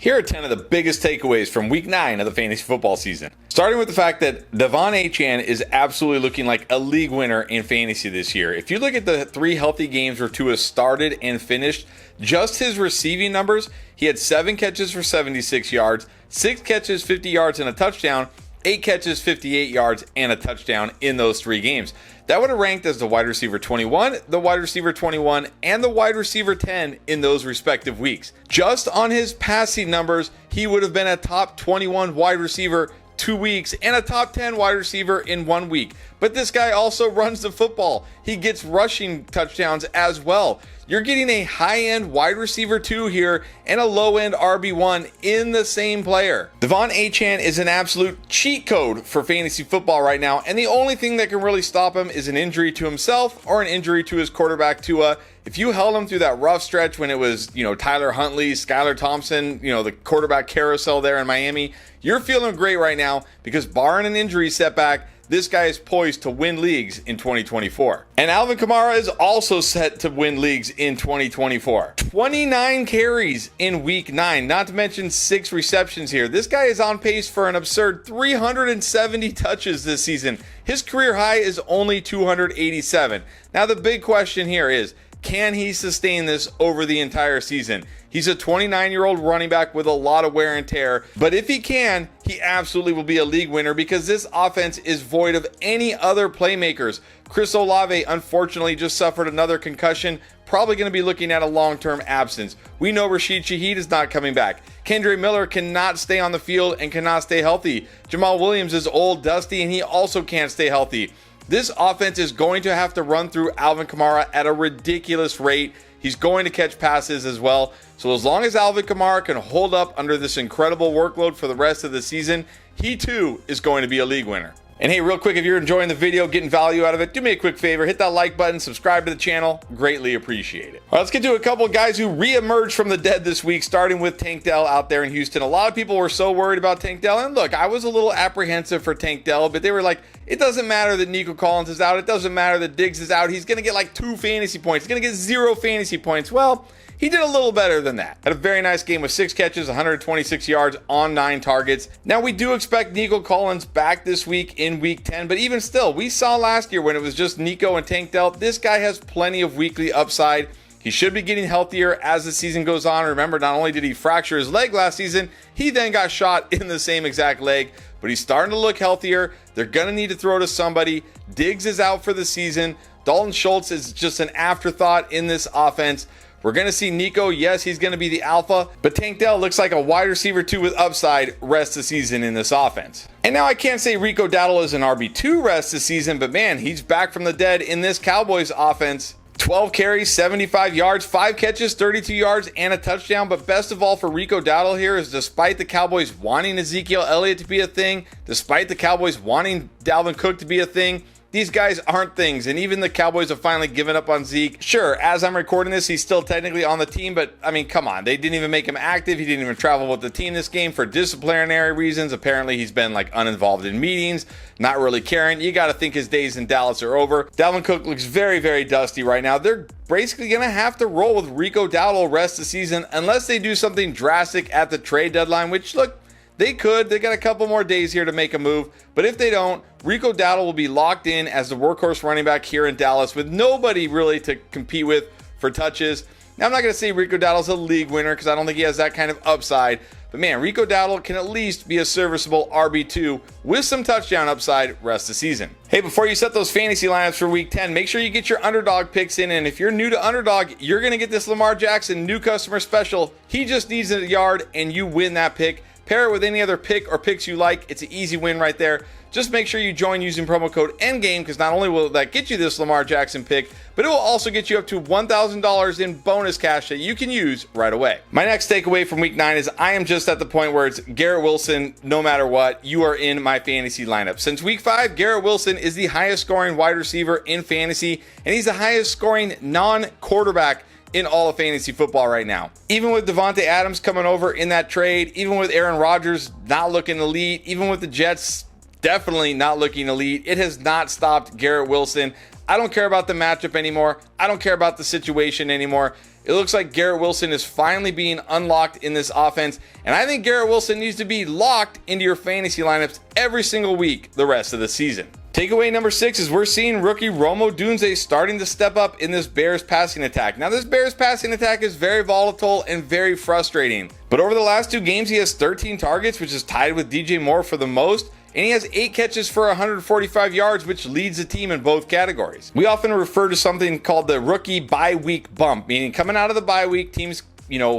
Here are 10 of the biggest takeaways from week 9 of the fantasy football season. Starting with the fact that Achane is absolutely looking like a league winner in fantasy this year. If you look at the 3 healthy games where Tua started and finished, just his receiving numbers, he had 7 catches for 76 yards, 6 catches, 50 yards, and a touchdown, 8 catches, 58 yards, and a touchdown in those 3 games. That would have ranked as the wide receiver 21, the wide receiver 21, and the wide receiver 10 in those respective weeks. Just on his passing numbers, he would have been a top 21 wide receiver 2 weeks and a top 10 wide receiver in 1 week. But this guy also runs the football. He gets rushing touchdowns as well. You're getting a high-end wide receiver 2 here and a low-end RB1 in the same player. Achane is an absolute cheat code for fantasy football right now, and the only thing that can really stop him is an injury to himself or an injury to his quarterback Tua. If you held him through that rough stretch when it was, Tyler Huntley, Skylar Thompson, the quarterback carousel there in Miami, you're feeling great right now because barring an injury setback, this guy is poised to win leagues in 2024. And Alvin Kamara is also set to win leagues in 2024. 29 carries in week 9, not to mention 6 receptions here. This guy is on pace for an absurd 370 touches this season. His career high is only 287. Now the big question here is, can he sustain this over the entire season? He's a 29-year-old running back with a lot of wear and tear, but if he can, he absolutely will be a league winner because this offense is void of any other playmakers. Chris Olave, unfortunately, just suffered another concussion, probably going to be looking at a long-term absence. We know Rashid Shaheed is not coming back. Kendre Miller cannot stay on the field and cannot stay healthy. Jamal Williams is old, dusty, and he also can't stay healthy. This offense is going to have to run through Alvin Kamara at a ridiculous rate. He's going to catch passes as well. So as long as Alvin Kamara can hold up under this incredible workload for the rest of the season, he too is going to be a league winner. And hey, real quick, if you're enjoying the video, getting value out of it, do me a quick favor, hit that like button, subscribe to the channel, greatly appreciate it. All right, let's get to a couple of guys who re-emerged from the dead this week, starting with Tank Dell out there in Houston. A lot of people were so worried about Tank Dell, and look, I was a little apprehensive for Tank Dell, but they were like, it doesn't matter that Nico Collins is out, it doesn't matter that Diggs is out, he's gonna get like 2 fantasy points, he's gonna get 0 fantasy points. Well, he did a little better than that. Had a very nice game with 6 catches, 126 yards on 9 targets. Now, we do expect Nico Collins back this week in week 10, but even still, we saw last year when it was just Nico and Tank Dell, this guy has plenty of weekly upside. He should be getting healthier as the season goes on. Remember, not only did he fracture his leg last season, he then got shot in the same exact leg, but he's starting to look healthier. They're going to need to throw to somebody. Diggs is out for the season. Dalton Schultz is just an afterthought in this offense. We're going to see Nico. Yes, he's going to be the alpha, but Tank Dell looks like a wide receiver 2 with upside rest of the season in this offense. And now I can't say Rico Dowdle is an RB2 rest this season, but man, he's back from the dead in this Cowboys offense. 12 carries, 75 yards, 5 catches, 32 yards, and a touchdown. But best of all for Rico Dowdle here is despite the Cowboys wanting Ezekiel Elliott to be a thing, despite the Cowboys wanting Dalvin Cook to be a thing, these guys aren't things, and even the Cowboys have finally given up on Zeke. Sure, as I'm recording this, he's still technically on the team, but I mean, come on. They didn't even make him active. He didn't even travel with the team this game for disciplinary reasons. Apparently, he's been like uninvolved in meetings, not really caring. You got to think his days in Dallas are over. Dalvin Cook looks very, very dusty right now. They're basically going to have to roll with Rico Dowdle rest of the season unless they do something drastic at the trade deadline, which, look, they could. They got a couple more days here to make a move. But if they don't, Rico Dowdle will be locked in as the workhorse running back here in Dallas with nobody really to compete with for touches. Now, I'm not going to say Rico Dowdle's a league winner because I don't think he has that kind of upside. But man, Rico Dowdle can at least be a serviceable RB2 with some touchdown upside rest of the season. Hey, before you set those fantasy lineups for week 10, make sure you get your underdog picks in. And if you're new to underdog, you're going to get this Lamar Jackson new customer special. He just needs a yard and you win that pick. Pair it with any other pick or picks you like. It's an easy win right there. Just make sure you join using promo code ENDGAME because not only will that get you this Lamar Jackson pick, but it will also get you up to $1,000 in bonus cash that you can use right away. My next takeaway from week 9 is I am just at the point where it's Garrett Wilson, no matter what, you are in my fantasy lineup. Since week 5, Garrett Wilson is the highest scoring wide receiver in fantasy, and he's the highest scoring non-quarterback in all of fantasy football right now. Even with Devontae Adams coming over in that trade, even with Aaron Rodgers not looking elite, even with the Jets definitely not looking elite, it has not stopped Garrett Wilson. I don't care about the matchup anymore. I don't care about the situation anymore. It looks like Garrett Wilson is finally being unlocked in this offense, and I think Garrett Wilson needs to be locked into your fantasy lineups every single week the rest of the season. Takeaway number 6 is we're seeing rookie Odunze starting to step up in this Bears passing attack. Now, this Bears passing attack is very volatile and very frustrating, but over the last 2 games, he has 13 targets, which is tied with DJ Moore for the most, and he has 8 catches for 145 yards, which leads the team in both categories. We often refer to something called the rookie bye week bump, meaning coming out of the bye week, teams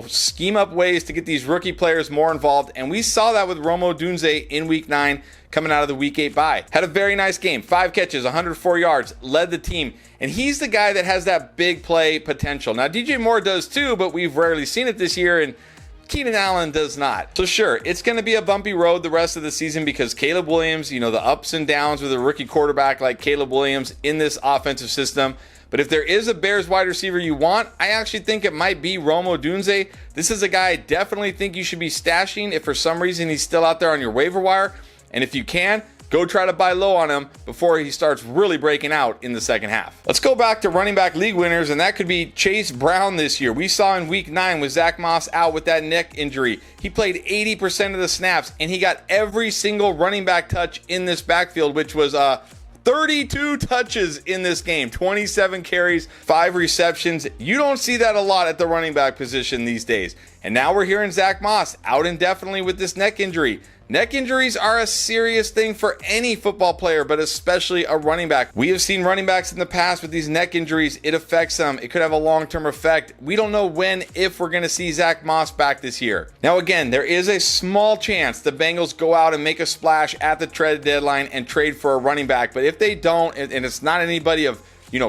scheme up ways to get these rookie players more involved, and we saw that with Odunze in week 9 coming out of the week 8 bye. Had a very nice game, 5 catches, 104 yards, led the team, and he's the guy that has that big play potential. Now, DJ Moore does too, but we've rarely seen it this year, and Keenan Allen does not. So sure, it's going to be a bumpy road the rest of the season because Caleb Williams, the ups and downs with a rookie quarterback like Caleb Williams in this offensive system. But if there is a Bears wide receiver you want, I actually think it might be Odunze. This is a guy I definitely think you should be stashing if for some reason he's still out there on your waiver wire. And if you can, go try to buy low on him before he starts really breaking out in the second half. Let's go back to running back league winners, and that could be Chase Brown this year. We saw in week 9 with Zach Moss out with that neck injury. He played 80% of the snaps, and he got every single running back touch in this backfield, which was 32 touches in this game, 27 carries, 5 receptions. You don't see that a lot at the running back position these days. And now we're hearing Zach Moss out indefinitely with this neck injury. Neck injuries are a serious thing for any football player, but especially a running back. We have seen running backs in the past with these neck injuries. It affects them. It could have a long-term effect. We don't know when, if we're going to see Zach Moss back this year. Now, again, there is a small chance the Bengals go out and make a splash at the trade deadline and trade for a running back. But if they don't, and it's not anybody of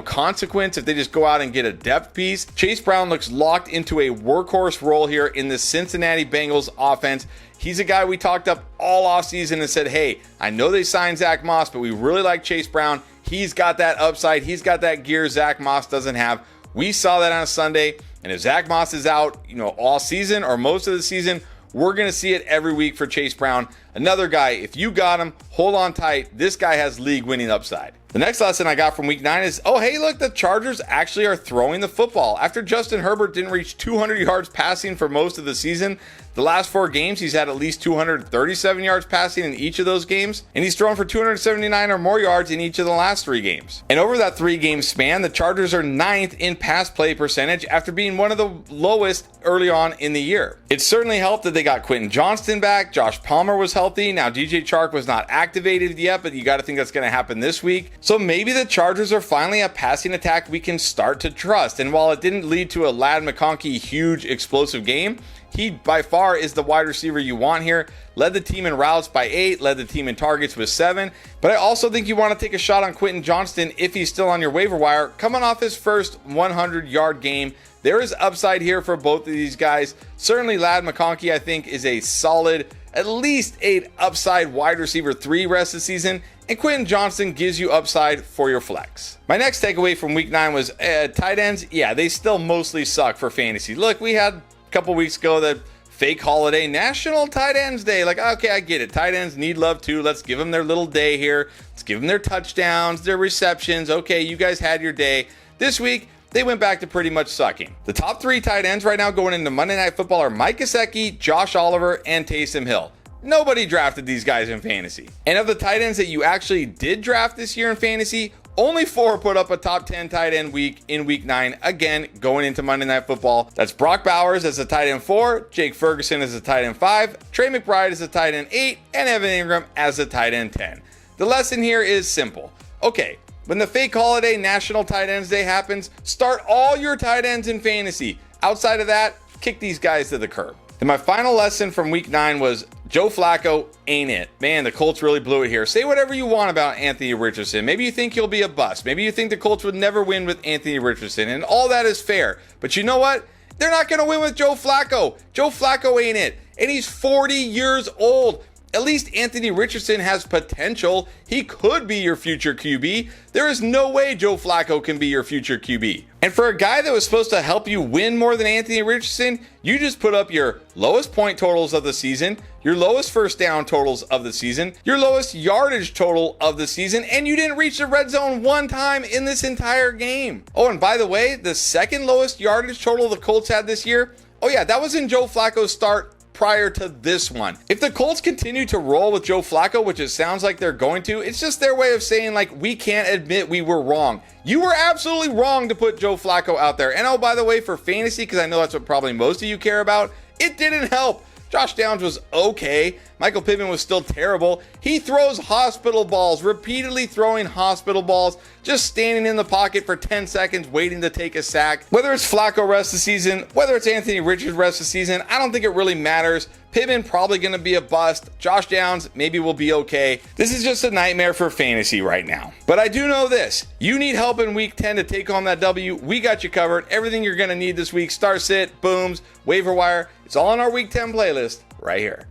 consequence, if they just go out and get a depth piece, Chase Brown looks locked into a workhorse role here in the Cincinnati Bengals offense. He's a guy we talked up all offseason and said, hey, I know they signed Zach Moss, but we really like Chase Brown. He's got that upside. He's got that gear Zach Moss doesn't have. We saw that on Sunday, and if Zach Moss is out, all season or most of the season, we're going to see it every week for Chase Brown. Another guy, if you got him, hold on tight. This guy has league-winning upside. The next lesson I got from week 9 is, oh, hey, look, the Chargers actually are throwing the football. After Justin Herbert didn't reach 200 yards passing for most of the season, the last 4 games, he's had at least 237 yards passing in each of those games, and he's thrown for 279 or more yards in each of the last 3 games. And over that 3-game span, the Chargers are 9th in pass play percentage after being one of the lowest early on in the year. It certainly helped that they got Quentin Johnston back. Josh Palmer was healthy. Now, DJ Chark was not activated yet, but you got to think that's going to happen this week. So maybe the Chargers are finally a passing attack we can start to trust. And while it didn't lead to a Ladd McConkey huge explosive game, he by far is the wide receiver you want here. Led the team in routes by 8, led the team in targets with 7. But I also think you want to take a shot on Quentin Johnston if he's still on your waiver wire. Coming off his first 100-yard game, there is upside here for both of these guys. Certainly Ladd McConkey, I think, is a solid, at least 8 upside wide receiver 3 rest of the season. And Quentin Johnston gives you upside for your flex. My next takeaway from week 9 was tight ends. Yeah, they still mostly suck for fantasy. Look, we had a couple weeks ago the fake holiday, National Tight Ends Day. Like, okay, I get it. Tight ends need love too. Let's give them their little day here. Let's give them their touchdowns, their receptions. Okay, you guys had your day. This week, they went back to pretty much sucking. The top 3 tight ends right now going into Monday Night Football are Mike Gesicki, Josh Oliver, and Taysom Hill. Nobody drafted these guys in fantasy. And of the tight ends that you actually did draft this year in fantasy, only 4 put up a top 10 tight end week in week 9. Again, going into Monday Night Football. That's Brock Bowers as a tight end 4, Jake Ferguson as a tight end 5, Trey McBride as a tight end 8, and Evan Ingram as a tight end 10. The lesson here is simple. Okay, when the fake holiday National Tight Ends Day happens, start all your tight ends in fantasy. Outside of that, kick these guys to the curb. And my final lesson from week 9 was Joe Flacco ain't it. Man, the Colts really blew it here. Say whatever you want about Anthony Richardson. Maybe you think he'll be a bust. Maybe you think the Colts would never win with Anthony Richardson. And all that is fair. But you know what? They're not going to win with Joe Flacco. Joe Flacco ain't it. And he's 40 years old. At least Anthony Richardson has potential. He could be your future QB. There is no way Joe Flacco can be your future QB. And for a guy that was supposed to help you win more than Anthony Richardson, you just put up your lowest point totals of the season, your lowest first down totals of the season, your lowest yardage total of the season, and you didn't reach the red zone one time in this entire game. Oh, and by the way, the second lowest yardage total the Colts had this year, oh yeah, that was in Joe Flacco's start prior to this one. If the Colts continue to roll with Joe Flacco, which it sounds like they're going to, it's just their way of saying, like, we can't admit we were wrong. You were absolutely wrong to put Joe Flacco out there. And oh, by the way, for fantasy, because I know that's what probably most of you care about, it didn't help. Josh Downs was okay. Michael Pittman was still terrible. He throws hospital balls, repeatedly throwing hospital balls, just standing in the pocket for 10 seconds waiting to take a sack. Whether it's Flacco rest of the season, whether it's Anthony Richards rest of the season, I don't think it really matters. Pittman probably going to be a bust. Josh Downs maybe will be okay. This is just a nightmare for fantasy right now. But I do know this. You need help in week 10 to take home that W. We got you covered. Everything you're going to need this week. Start sit, booms, waiver wire. It's all on our week 10 playlist right here.